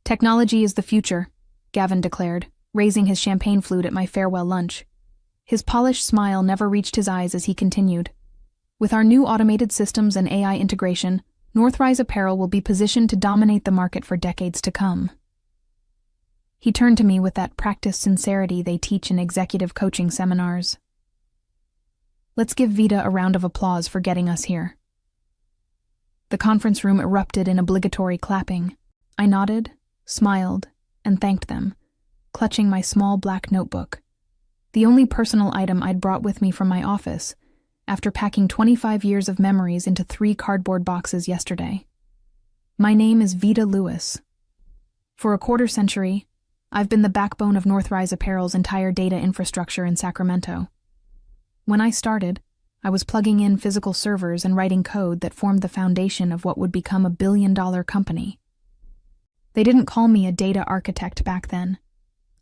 Technology is the future, Gavin declared, raising his champagne flute at my farewell lunch. His polished smile never reached his eyes as he continued. With our new automated systems and AI integration, Northrise Apparel will be positioned to dominate the market for decades to come. He turned to me with that practiced sincerity they teach in executive coaching seminars. Let's give Vida a round of applause for getting us here. The conference room erupted in obligatory clapping. I nodded, smiled, and thanked them, clutching my small black notebook, the only personal item I'd brought with me from my office, after packing 25 years of memories into 3 cardboard boxes yesterday. My name is Vida Lewis. For a quarter century, I've been the backbone of Northrise Apparel's entire data infrastructure in Sacramento. When I started, I was plugging in physical servers and writing code that formed the foundation of what would become a billion-dollar company. They didn't call me a data architect back then.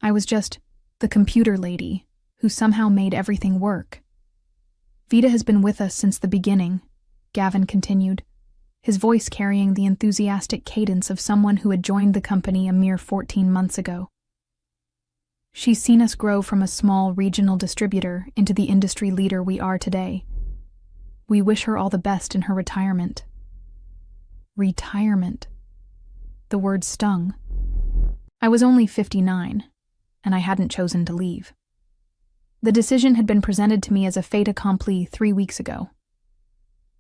I was just the computer lady who somehow made everything work. Vida has been with us since the beginning, Gavin continued, his voice carrying the enthusiastic cadence of someone who had joined the company a mere 14 months ago. She's seen us grow from a small regional distributor into the industry leader we are today. We wish her all the best in her retirement. Retirement. The word stung. I was only 59, and I hadn't chosen to leave. The decision had been presented to me as a fait accompli 3 weeks ago.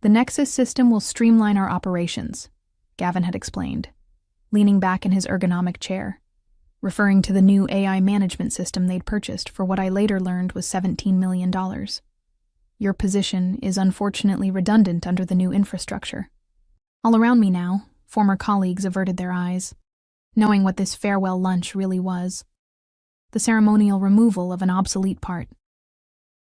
The Nexus system will streamline our operations, Gavin had explained, leaning back in his ergonomic chair, referring to the new AI management system they'd purchased for what I later learned was $17 million. Your position is unfortunately redundant under the new infrastructure. All around me now, former colleagues averted their eyes, knowing what this farewell lunch really was. The ceremonial removal of an obsolete part.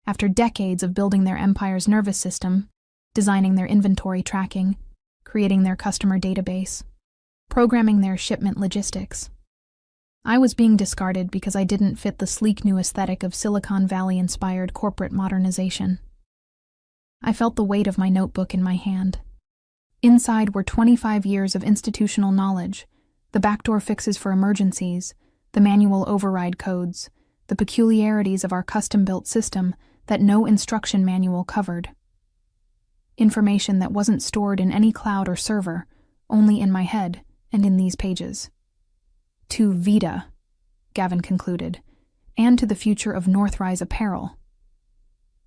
After decades of building their empire's nervous system, designing their inventory tracking, creating their customer database, programming their shipment logistics, I was being discarded because I didn't fit the sleek new aesthetic of Silicon Valley-inspired corporate modernization. I felt the weight of my notebook in my hand. Inside were 25 years of institutional knowledge, the backdoor fixes for emergencies, the manual override codes, the peculiarities of our custom-built system that no instruction manual covered. Information that wasn't stored in any cloud or server, only in my head and in these pages. To Vida, Gavin concluded, and to the future of Northrise Apparel.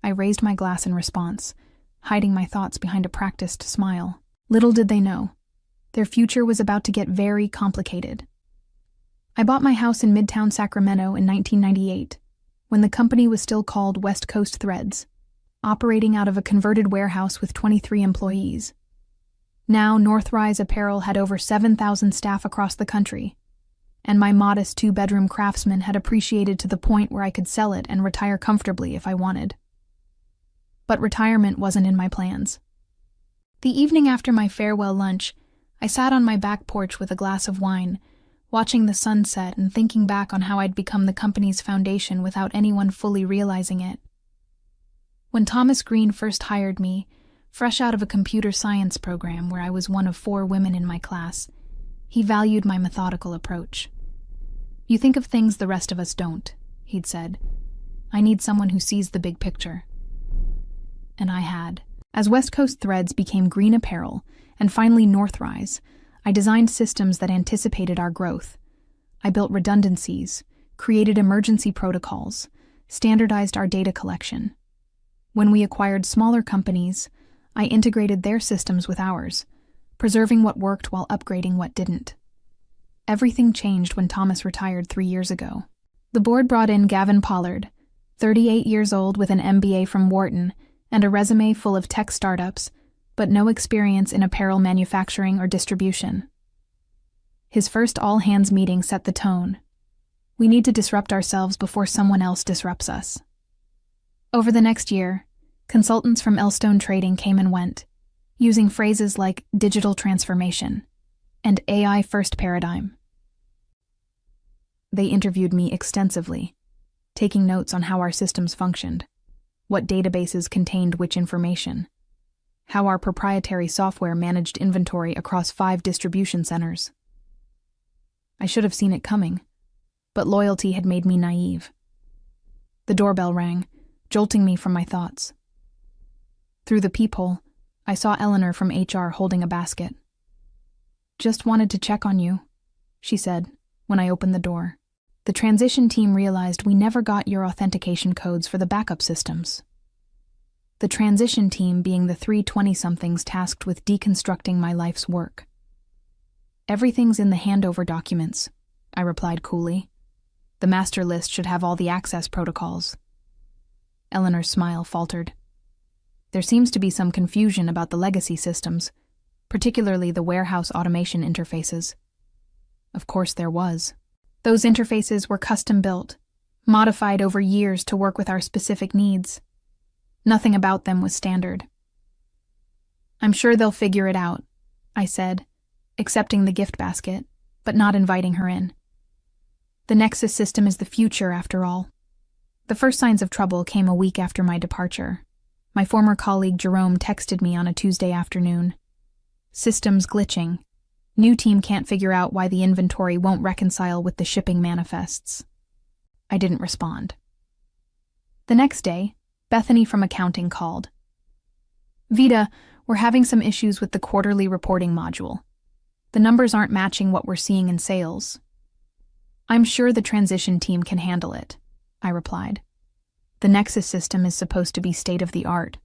I raised my glass in response, hiding my thoughts behind a practiced smile. Little did they know, their future was about to get very complicated. I bought my house in Midtown Sacramento in 1998, when the company was still called West Coast Threads, operating out of a converted warehouse with 23 employees. Now, Northrise Apparel had over 7,000 staff across the country, and my modest 2-bedroom craftsman had appreciated to the point where I could sell it and retire comfortably if I wanted. But retirement wasn't in my plans. The evening after my farewell lunch, I sat on my back porch with a glass of wine, watching the sunset and thinking back on how I'd become the company's foundation without anyone fully realizing it. When Thomas Green first hired me, fresh out of a computer science program where I was one of 4 women in my class, he valued my methodical approach. You think of things the rest of us don't, he'd said. I need someone who sees the big picture. And I had. As West Coast Threads became Green Apparel, and finally Northrise, I designed systems that anticipated our growth. I built redundancies, created emergency protocols, standardized our data collection. When we acquired smaller companies, I integrated their systems with ours, preserving what worked while upgrading what didn't. Everything changed when Thomas retired 3 years ago. The board brought in Gavin Pollard, 38 years old with an MBA from Wharton and a resume full of tech startups, but no experience in apparel manufacturing or distribution. His first all-hands meeting set the tone. We need to disrupt ourselves before someone else disrupts us. Over the next year, consultants from Elstone Trading came and went, using phrases like digital transformation and AI-first paradigm. They interviewed me extensively, taking notes on how our systems functioned, what databases contained which information, how our proprietary software managed inventory across 5 distribution centers. I should have seen it coming, but loyalty had made me naive. The doorbell rang, jolting me from my thoughts. Through the peephole, I saw Eleanor from HR holding a basket. "Just wanted to check on you," she said when I opened the door. "The transition team realized we never got your authentication codes for the backup systems." The transition team being the 320-somethings tasked with deconstructing my life's work. "Everything's in the handover documents," I replied coolly. "The master list should have all the access protocols." Eleanor's smile faltered. "There seems to be some confusion about the legacy systems, particularly the warehouse automation interfaces." Of course there was. Those interfaces were custom-built, modified over years to work with our specific needs. Nothing about them was standard. "I'm sure they'll figure it out," I said, accepting the gift basket, but not inviting her in. The Nexus system is the future, after all. The first signs of trouble came a week after my departure. My former colleague Jerome texted me on a Tuesday afternoon. "Systems glitching. New team can't figure out why the inventory won't reconcile with the shipping manifests." I didn't respond. The next day, Bethany from accounting called. "Vita, we're having some issues with the quarterly reporting module. The numbers aren't matching what we're seeing in sales." "I'm sure the transition team can handle it," I replied. "The Nexus system is supposed to be state-of-the-art."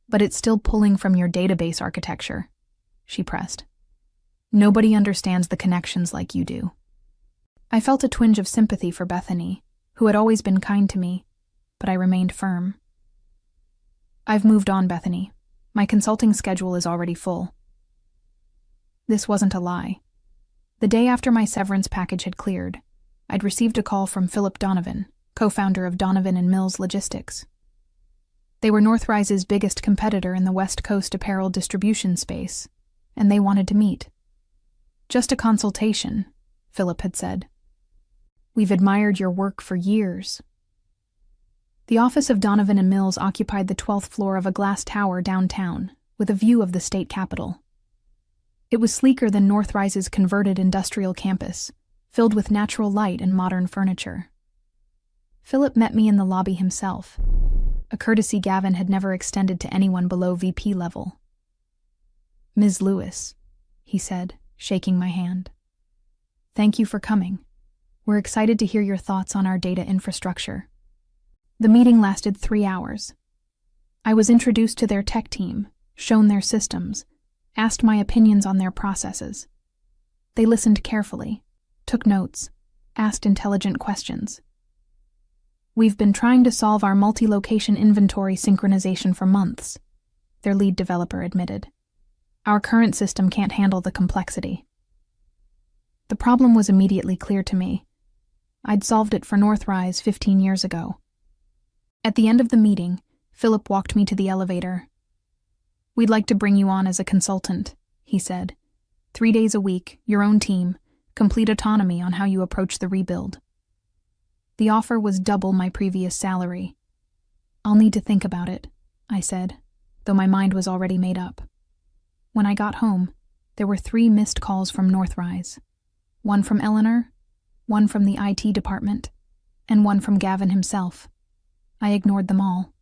"But it's still pulling from your database architecture," she pressed. "Nobody understands the connections like you do." I felt a twinge of sympathy for Bethany, who had always been kind to me, but I remained firm. "I've moved on, Bethany. My consulting schedule is already full." This wasn't a lie. The day after my severance package had cleared, I'd received a call from Philip Donovan, co-founder of Donovan & Mills Logistics. They were Northrise's biggest competitor in the West Coast apparel distribution space, and they wanted to meet. "Just a consultation," Philip had said. "We've admired your work for years." The office of Donovan & Mills occupied the 12th floor of a glass tower downtown, with a view of the state capitol. It was sleeker than Northrise's converted industrial campus, filled with natural light and modern furniture. Philip met me in the lobby himself, a courtesy Gavin had never extended to anyone below VP level. "Ms. Lewis," he said, shaking my hand. "Thank you for coming. We're excited to hear your thoughts on our data infrastructure." The meeting lasted 3 hours. I was introduced to their tech team, shown their systems, asked my opinions on their processes. They listened carefully, took notes, asked intelligent questions. "We've been trying to solve our multi-location inventory synchronization for months," their lead developer admitted. "Our current system can't handle the complexity." The problem was immediately clear to me. I'd solved it for Northrise 15 years ago. At the end of the meeting, Philip walked me to the elevator. "We'd like to bring you on as a consultant," he said. 3 days a week, your own team, complete autonomy on how you approach the rebuild." The offer was double my previous salary. "I'll need to think about it," I said, though my mind was already made up. When I got home, there were 3 missed calls from Northrise. One from Eleanor, one from the IT department, and one from Gavin himself. I ignored them all.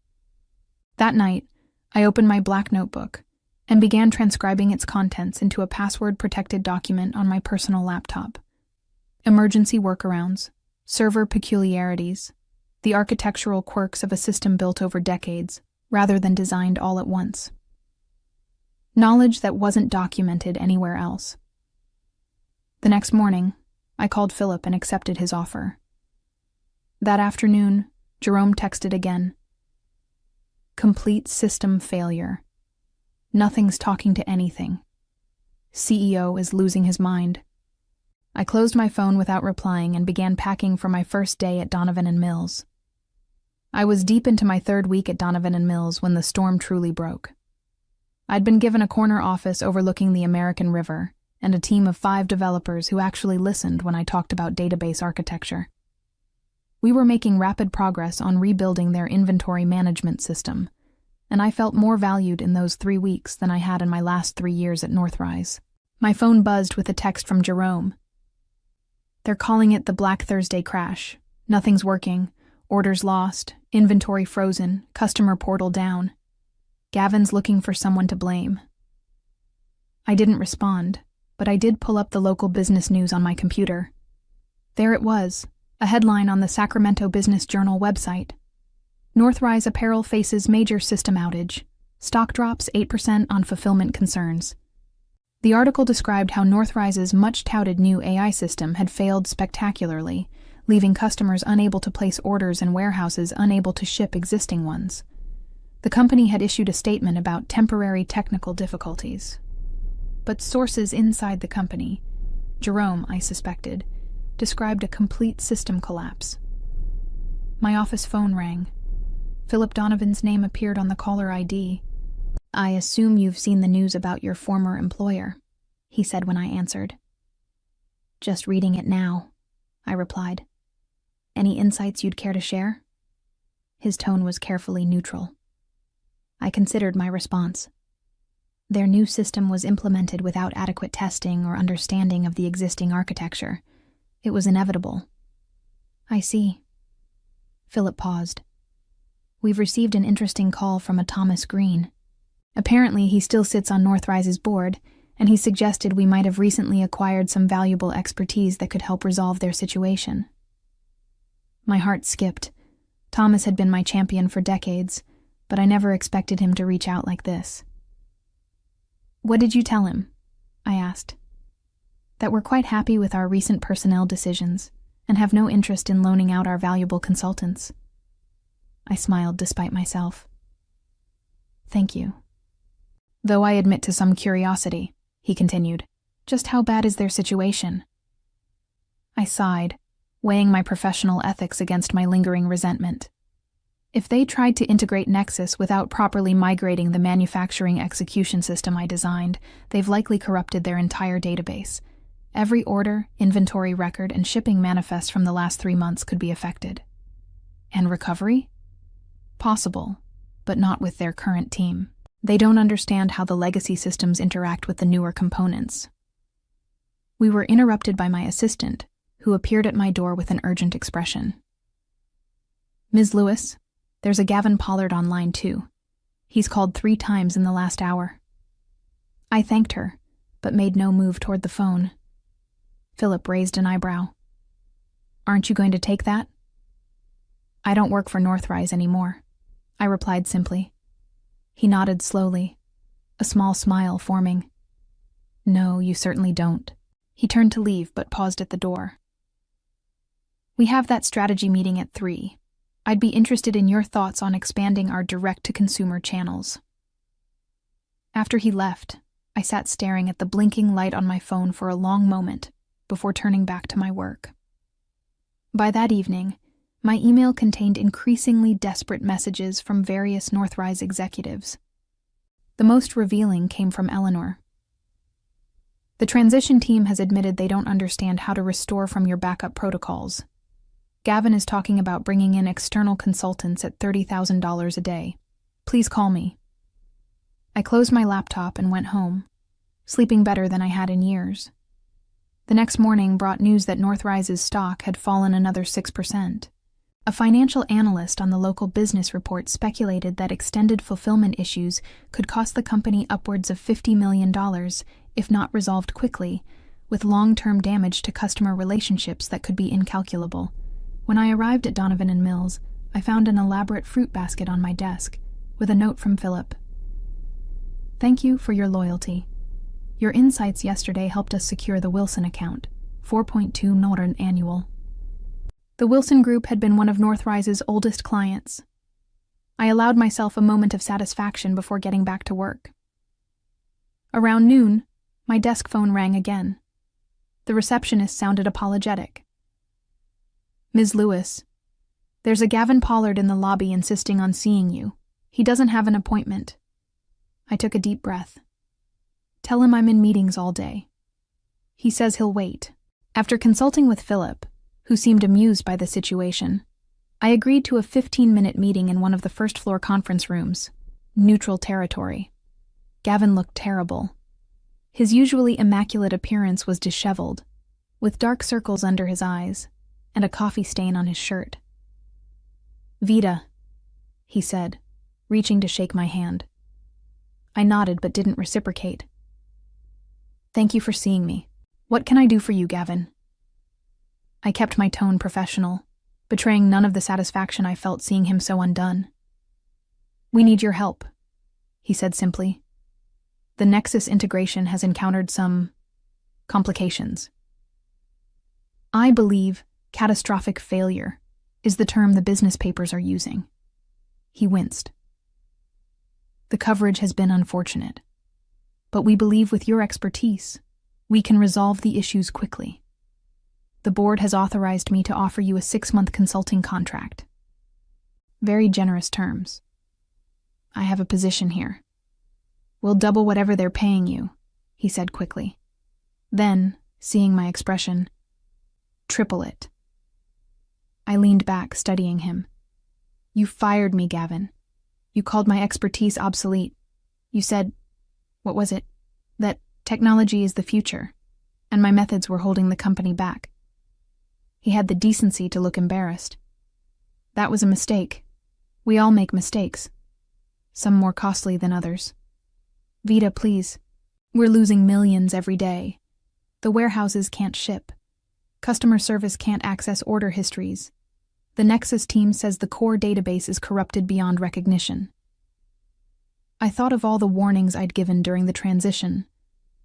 That night, I opened my black notebook and began transcribing its contents into a password-protected document on my personal laptop. Emergency workarounds, server peculiarities, the architectural quirks of a system built over decades, rather than designed all at once. Knowledge that wasn't documented anywhere else. The next morning, I called Philip and accepted his offer. That afternoon, Jerome texted again. "Complete system failure. Nothing's talking to anything. CEO is losing his mind." I closed my phone without replying and began packing for my first day at Donovan & Mills. I was deep into my 3rd week at Donovan & Mills when the storm truly broke. I'd been given a corner office overlooking the American River and a team of 5 developers who actually listened when I talked about database architecture. We were making rapid progress on rebuilding their inventory management system, and I felt more valued in those 3 weeks than I had in my last 3 years at Northrise. My phone buzzed with a text from Jerome. They're calling it the Black Thursday crash. Nothing's working. Orders lost. Inventory frozen. Customer portal down. Gavin's looking for someone to blame. I didn't respond, but I did pull up the local business news on my computer. There it was, a headline on the Sacramento Business Journal website. Northrise Apparel faces major system outage. Stock drops 8% on fulfillment concerns. The article described how Northrise's much-touted new AI system had failed spectacularly, leaving customers unable to place orders and warehouses unable to ship existing ones. The company had issued a statement about temporary technical difficulties. But sources inside the company, Jerome, I suspected, described a complete system collapse. My office phone rang. Philip Donovan's name appeared on the caller ID. "I assume you've seen the news about your former employer," he said when I answered. "Just reading it now," I replied. "Any insights you'd care to share?" His tone was carefully neutral. I considered my response. Their new system was implemented without adequate testing or understanding of the existing architecture. It was inevitable. "I see." Philip paused. "We've received an interesting call from a Thomas Green. Apparently he still sits on Northrise's board, and he suggested we might have recently acquired some valuable expertise that could help resolve their situation." My heart skipped. Thomas had been my champion for decades, but I never expected him to reach out like this. "What did you tell him?" I asked. "That we're quite happy with our recent personnel decisions and have no interest in loaning out our valuable consultants." I smiled despite myself. "Thank you. Though I admit to some curiosity," he continued. "Just how bad is their situation?" I sighed, weighing my professional ethics against my lingering resentment. If they tried to integrate Nexus without properly migrating the manufacturing execution system I designed, they've likely corrupted their entire database. Every order, inventory record, and shipping manifest from the last 3 months could be affected. And recovery? Possible, but not with their current team. They don't understand how the legacy systems interact with the newer components. We were interrupted by my assistant, who appeared at my door with an urgent expression. "Ms. Lewis, there's a Gavin Pollard on line 2. He's called 3 times in the last hour." I thanked her, but made no move toward the phone. Philip raised an eyebrow. "Aren't you going to take that?" "I don't work for Northrise anymore," I replied simply. He nodded slowly, a small smile forming. "No, you certainly don't." He turned to leave, but paused at the door. "We have that strategy meeting at 3. I'd be interested in your thoughts on expanding our direct-to-consumer channels." After he left, I sat staring at the blinking light on my phone for a long moment before turning back to my work. By that evening, my email contained increasingly desperate messages from various Northrise executives. The most revealing came from Eleanor. "The transition team has admitted they don't understand how to restore from your backup protocols. Gavin is talking about bringing in external consultants at $30,000 a day. Please call me." I closed my laptop and went home, sleeping better than I had in years. The next morning brought news that Northrise's stock had fallen another 6%. A financial analyst on the local business report speculated that extended fulfillment issues could cost the company upwards of $50 million if not resolved quickly, with long-term damage to customer relationships that could be incalculable. When I arrived at Donovan and Mills, I found an elaborate fruit basket on my desk, with a note from Philip. "Thank you for your loyalty. Your insights yesterday helped us secure the Wilson account, 4.2 Northern annual." The Wilson Group had been one of Northrise's oldest clients. I allowed myself a moment of satisfaction before getting back to work. Around noon, my desk phone rang again. The receptionist sounded apologetic. "Ms. Lewis, there's a Gavin Pollard in the lobby insisting on seeing you. He doesn't have an appointment." I took a deep breath. "Tell him I'm in meetings all day. He says he'll wait." After consulting with Philip, who seemed amused by the situation, I agreed to a 15-minute meeting in one of the first-floor conference rooms, neutral territory. Gavin looked terrible. His usually immaculate appearance was disheveled, with dark circles under his eyes and a coffee stain on his shirt. "Vida," he said, reaching to shake my hand. I nodded but didn't reciprocate. "Thank you for seeing me. What can I do for you, Gavin?" I kept my tone professional, betraying none of the satisfaction I felt seeing him so undone. "We need your help," he said simply. "The Nexus integration has encountered some complications." I believe catastrophic failure is the term the business papers are using. He winced. "The coverage has been unfortunate, but we believe with your expertise, we can resolve the issues quickly. The board has authorized me to offer you a 6-month consulting contract. Very generous terms. I have a position here. We'll double whatever they're paying you," he said quickly. Then, seeing my expression, "Triple it." I leaned back, studying him. "You fired me, Gavin. You called my expertise obsolete. You said, what was it? That technology is the future, and my methods were holding the company back." He had the decency to look embarrassed. "That was a mistake. We all make mistakes. Some more costly than others. Vida, please. We're losing millions every day. The warehouses can't ship. Customer service can't access order histories. The Nexus team says the core database is corrupted beyond recognition." I thought of all the warnings I'd given during the transition,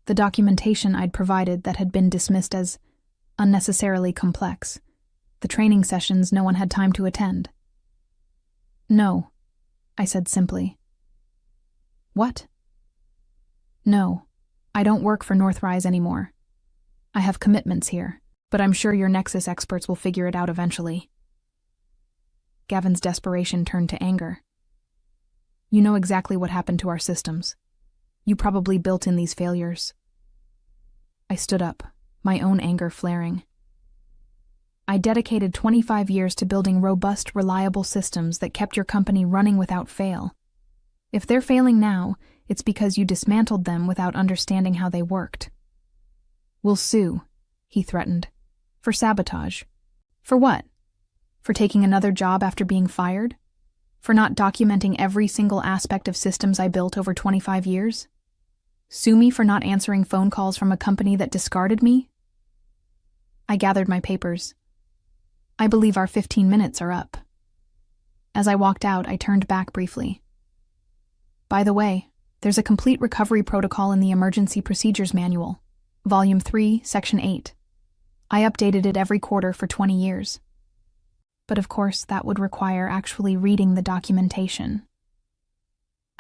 the documentation I'd provided that had been dismissed as unnecessarily complex, the training sessions no one had time to attend. "No," I said simply. "What?" "No, I don't work for Northrise anymore. I have commitments here, but I'm sure your Nexus experts will figure it out eventually." Gavin's desperation turned to anger. "You know exactly what happened to our systems. You probably built in these failures." I stood up, my own anger flaring. "I dedicated 25 years to building robust, reliable systems that kept your company running without fail. If they're failing now, it's because you dismantled them without understanding how they worked." "We'll sue," he threatened. "For sabotage." "For what? For taking another job after being fired? For not documenting every single aspect of systems I built over 25 years? Sue me for not answering phone calls from a company that discarded me?" I gathered my papers. "I believe our 15 minutes are up." As I walked out, I turned back briefly. "By the way, there's a complete recovery protocol in the Emergency Procedures Manual, Volume 3, Section 8. I updated it every quarter for 20 years. But of course, that would require actually reading the documentation."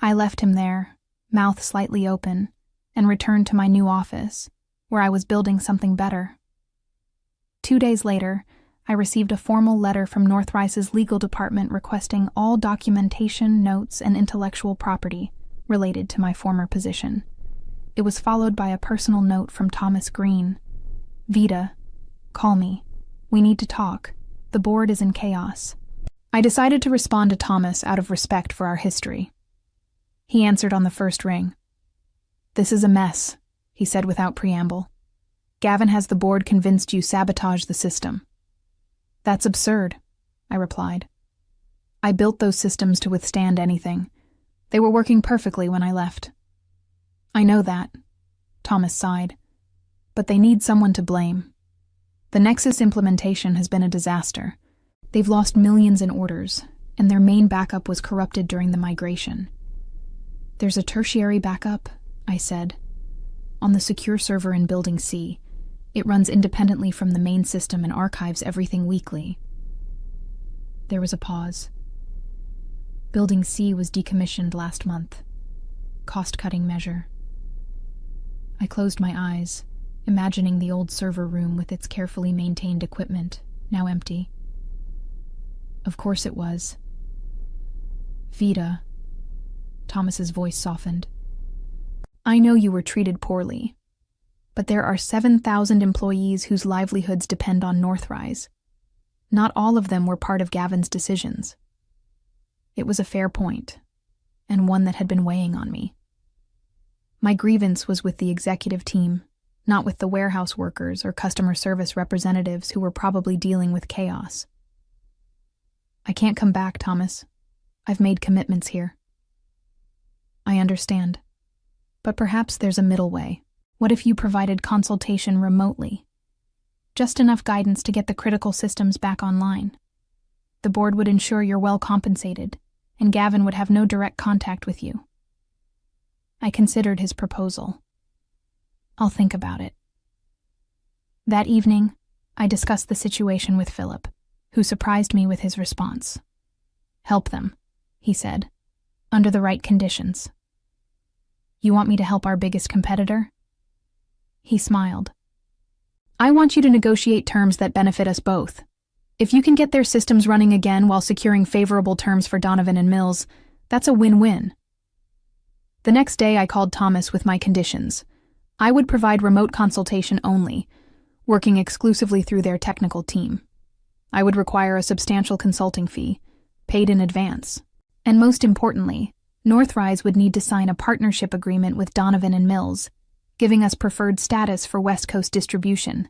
I left him there, mouth slightly open, and returned to my new office, where I was building something better. 2 days later, I received a formal letter from Northrise's legal department requesting all documentation, notes, and intellectual property related to my former position. It was followed by a personal note from Thomas Green. "Vida, call me. We need to talk. The board is in chaos." I decided to respond to Thomas out of respect for our history. He answered on the first ring. "This is a mess," he said without preamble. "Gavin has the board convinced you sabotaged the system." "That's absurd," I replied. "I built those systems to withstand anything. They were working perfectly when I left." "I know that," Thomas sighed. "But they need someone to blame. The Nexus implementation has been a disaster. They've lost millions in orders, and their main backup was corrupted during the migration." "There's a tertiary backup," I said. "On the secure server in Building C. It runs independently from the main system and archives everything weekly." There was a pause. Building C was decommissioned last month. Cost-cutting measure. I closed my eyes, imagining the old server room with its carefully maintained equipment, now empty. Of course it was. "Vida," Thomas's voice softened. "I know you were treated poorly, but there are 7,000 employees whose livelihoods depend on Northrise. Not all of them were part of Gavin's decisions." It was a fair point, and one that had been weighing on me. My grievance was with the executive team, not with the warehouse workers or customer service representatives who were probably dealing with chaos. I can't come back, Thomas. I've made commitments here. I understand. But perhaps there's a middle way. What if you provided consultation remotely? Just enough guidance to get the critical systems back online. The board would ensure you're well compensated, and Gavin would have no direct contact with you. I considered his proposal. I'll think about it. That evening, I discussed the situation with Philip, who surprised me with his response. Help them, he said, under the right conditions. You want me to help our biggest competitor? He smiled. I want you to negotiate terms that benefit us both. If you can get their systems running again while securing favorable terms for Donovan and Mills, that's a win-win. The next day I called Thomas with my conditions. I would provide remote consultation only, working exclusively through their technical team. I would require a substantial consulting fee, paid in advance. And most importantly, Northrise would need to sign a partnership agreement with Donovan and Mills, giving us preferred status for West Coast distribution.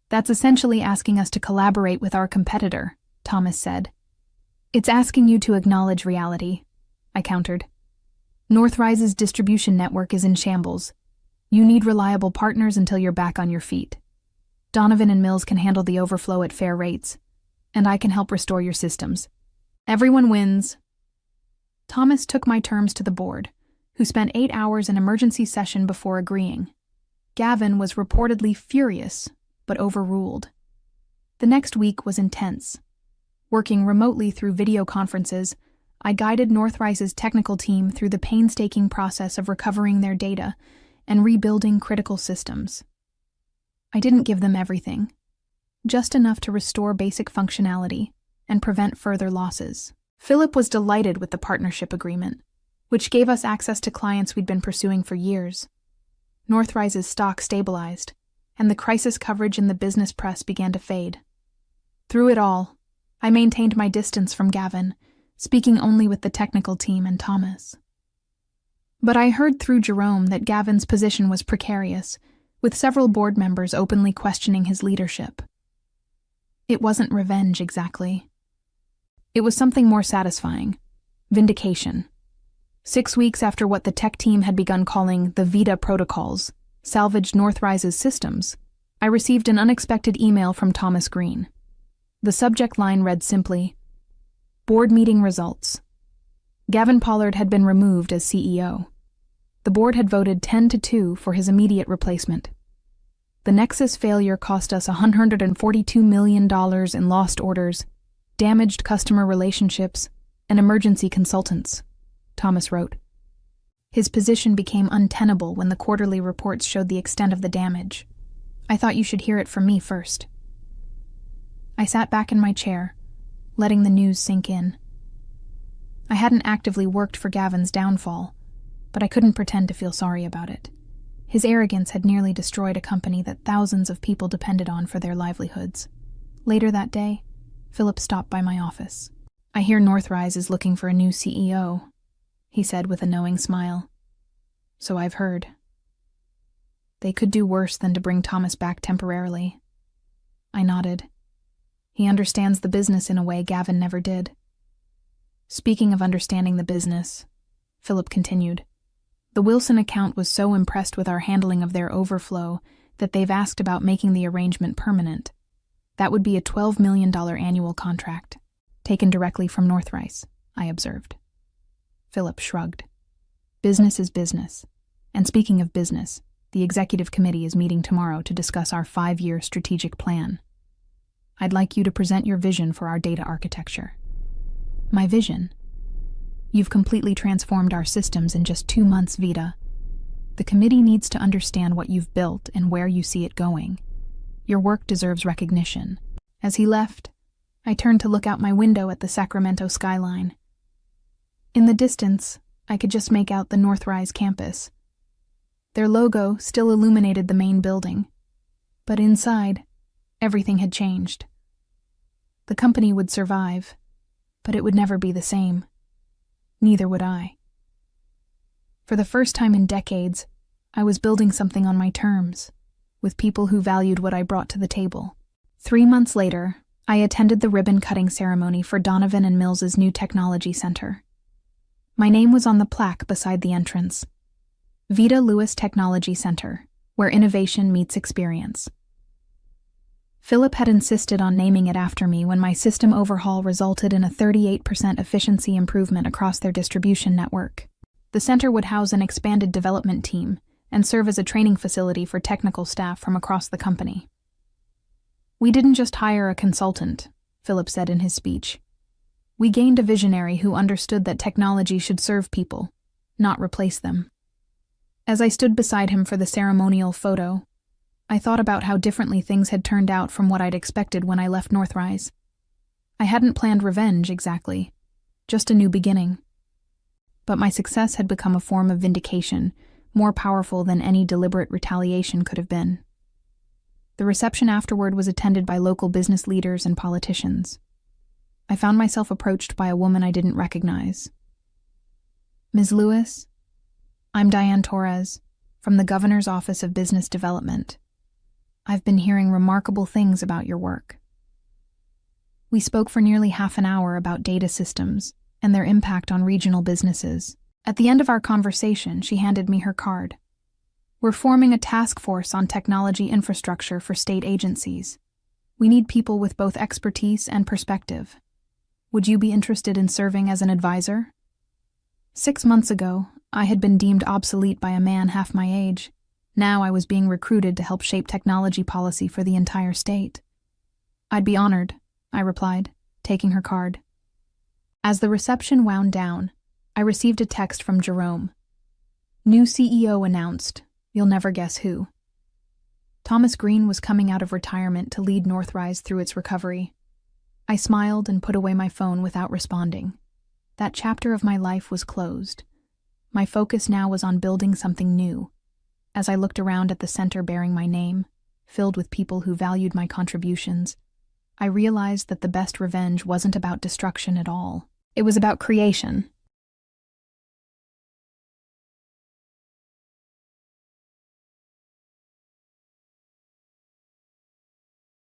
That's essentially asking us to collaborate with our competitor, Thomas said. It's asking you to acknowledge reality, I countered. Northrise's distribution network is in shambles. You need reliable partners until you're back on your feet. Donovan and Mills can handle the overflow at fair rates, and I can help restore your systems. Everyone wins. Thomas took my terms to the board, who spent 8 hours in emergency session before agreeing. Gavin was reportedly furious, but overruled. The next week was intense. Working remotely through video conferences, I guided Northrise's technical team through the painstaking process of recovering their data and rebuilding critical systems. I didn't give them everything, just enough to restore basic functionality and prevent further losses. Philip was delighted with the partnership agreement, which gave us access to clients we'd been pursuing for years. Northrise's stock stabilized, and the crisis coverage in the business press began to fade. Through it all, I maintained my distance from Gavin, speaking only with the technical team and Thomas. But I heard through Jerome that Gavin's position was precarious, with several board members openly questioning his leadership. It wasn't revenge exactly. It was something more satisfying: vindication. 6 weeks after what the tech team had begun calling the Vita protocols salvaged Northrise's systems, I received an unexpected email from Thomas Green. The subject line read simply, "Board meeting results." Gavin Pollard had been removed as CEO. The board had voted 10-2 for his immediate replacement. The Nexus failure cost us $142 million in lost orders, damaged customer relationships, and emergency consultants, Thomas wrote. His position became untenable when the quarterly reports showed the extent of the damage. I thought you should hear it from me first. I sat back in my chair, letting the news sink in. I hadn't actively worked for Gavin's downfall, but I couldn't pretend to feel sorry about it. His arrogance had nearly destroyed a company that thousands of people depended on for their livelihoods. Later that day, Philip stopped by my office. "I hear Northrise is looking for a new CEO," he said with a knowing smile. "So I've heard. They could do worse than to bring Thomas back temporarily." I nodded. He understands the business in a way Gavin never did. "Speaking of understanding the business," Philip continued, "the Wilson account was so impressed with our handling of their overflow that they've asked about making the arrangement permanent. That would be a $12 million annual contract, taken directly from Northrise," I observed. Philip shrugged. "Business is business. And speaking of business, the executive committee is meeting tomorrow to discuss our 5-year strategic plan. I'd like you to present your vision for our data architecture." "My vision? You've completely transformed our systems in just 2 months, Vita. The committee needs to understand what you've built and where you see it going. Your work deserves recognition." As he left, I turned to look out my window at the Sacramento skyline. In the distance, I could just make out the Northrise campus. Their logo still illuminated the main building, but inside, everything had changed. The company would survive, but it would never be the same. Neither would I. For the first time in decades, I was building something on my terms, with people who valued what I brought to the table. 3 months later, I attended the ribbon-cutting ceremony for Donovan and Mills's new technology center. My name was on the plaque beside the entrance. Vida Lewis Technology Center, where innovation meets experience. Philip had insisted on naming it after me when my system overhaul resulted in a 38% efficiency improvement across their distribution network. The center would house an expanded development team and serve as a training facility for technical staff from across the company. "We didn't just hire a consultant," Philip said in his speech. "We gained a visionary who understood that technology should serve people, not replace them." As I stood beside him for the ceremonial photo, I thought about how differently things had turned out from what I'd expected when I left Northrise. I hadn't planned revenge exactly, just a new beginning. But my success had become a form of vindication, more powerful than any deliberate retaliation could have been. The reception afterward was attended by local business leaders and politicians. I found myself approached by a woman I didn't recognize. "Ms. Lewis, I'm Diane Torres, from the Governor's Office of Business Development. I've been hearing remarkable things about your work." We spoke for nearly half an hour about data systems and their impact on regional businesses. At the end of our conversation, she handed me her card. "We're forming a task force on technology infrastructure for state agencies. We need people with both expertise and perspective. Would you be interested in serving as an advisor?" 6 months ago, I had been deemed obsolete by a man half my age. Now I was being recruited to help shape technology policy for the entire state. "I'd be honored," I replied, taking her card. As the reception wound down, I received a text from Jerome. "New CEO announced. You'll never guess who." Thomas Green was coming out of retirement to lead Northrise through its recovery. I smiled and put away my phone without responding. That chapter of my life was closed. My focus now was on building something new. As I looked around at the center bearing my name, filled with people who valued my contributions, I realized that the best revenge wasn't about destruction at all. It was about creation.